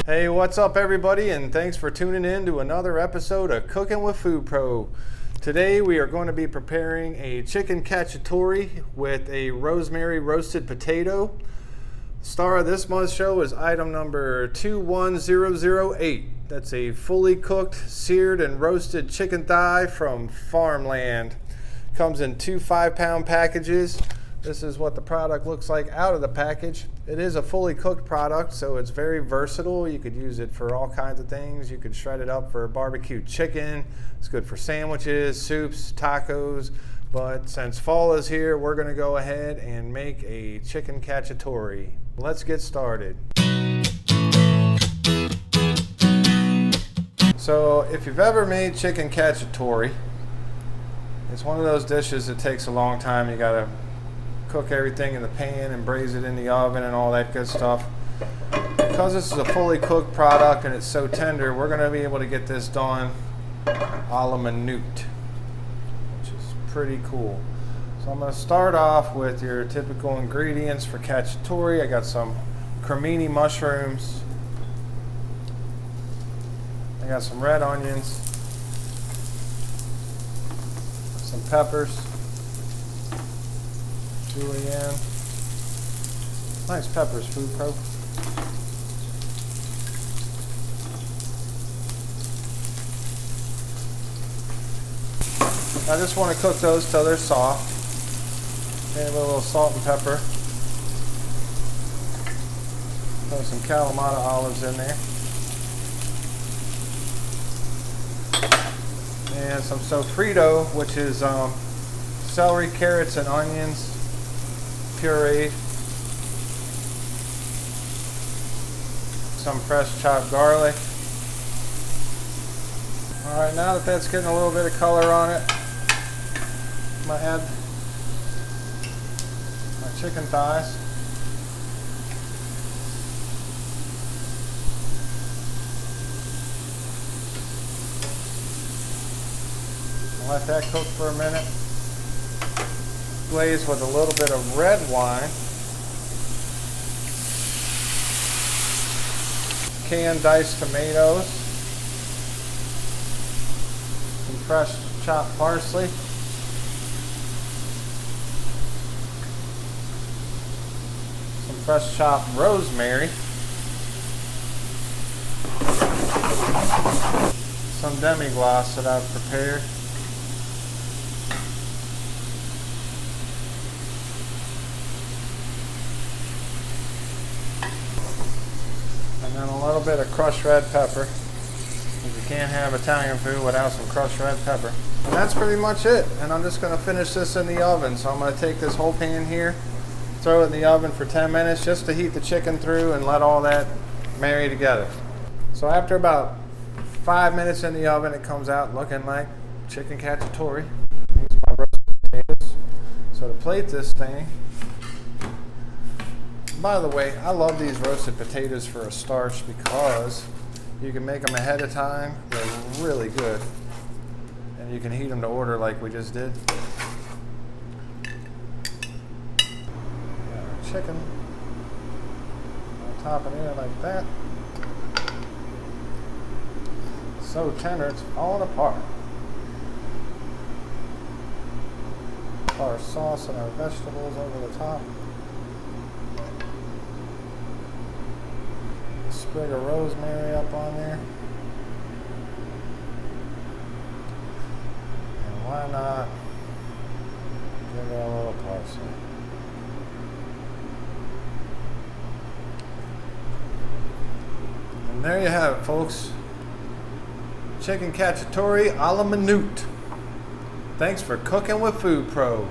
Hey, what's up everybody, and thanks for tuning in to another episode of Cooking with FoodPRO. Today we are going to be preparing a chicken cacciatore with a rosemary roasted potato. Star of this month's show is item number 21008. That's a fully cooked, seared and roasted chicken thigh from Farmland. Comes in two 5-pound packages. This is what the product looks like out of the package. It is a fully cooked product, so it's very versatile. You could use it for all kinds of things. You could shred it up for barbecue chicken. It's good for sandwiches, soups, tacos. But since fall is here, we're gonna go ahead and make a chicken cacciatore. Let's get started. So if you've ever made chicken cacciatore, it's one of those dishes that takes a long time. You gotta cook everything in the pan and braise it in the oven and all that good stuff. Because this is a fully cooked product and it's so tender, we're going to be able to get this done a la minute, which is pretty cool. So I'm going to start off with your typical ingredients for cacciatore. I got some Cremini mushrooms. I got some red onions, some peppers, julienned. Nice peppers, FoodPRO. I just want to cook those till they're soft. Maybe a little salt and pepper. Throw some Kalamata olives in there. And some sofrito, which is celery, carrots, and onions pureed. Some fresh chopped garlic. Alright, now that that's getting a little bit of color on it, I'm going to add my chicken thighs. Let that cook for a minute. Glaze with a little bit of red wine. Canned diced tomatoes. Some fresh chopped parsley. Some fresh chopped rosemary. Some demi glace that I've prepared. And a little bit of crushed red pepper, because you can't have Italian food without some crushed red pepper. And that's pretty much it. And I'm just going to finish this in the oven. So I'm going to take this whole pan here, throw it in the oven for 10 minutes just to heat the chicken through and let all that marry together. So after about 5 minutes in the oven, it comes out looking like chicken cacciatore. Use my roasted potatoes. So to plate this thing, by the way, I love these roasted potatoes for a starch because you can make them ahead of time. They're really good. And you can heat them to order like we just did. Got our chicken on top of there like that. So tender, it's falling apart. Our sauce and our vegetables over the top. Sprig of rosemary up on there. And why not give it a little parsley. And there you have it, folks. Chicken cacciatore a la minute. Thanks for cooking with FoodPRO.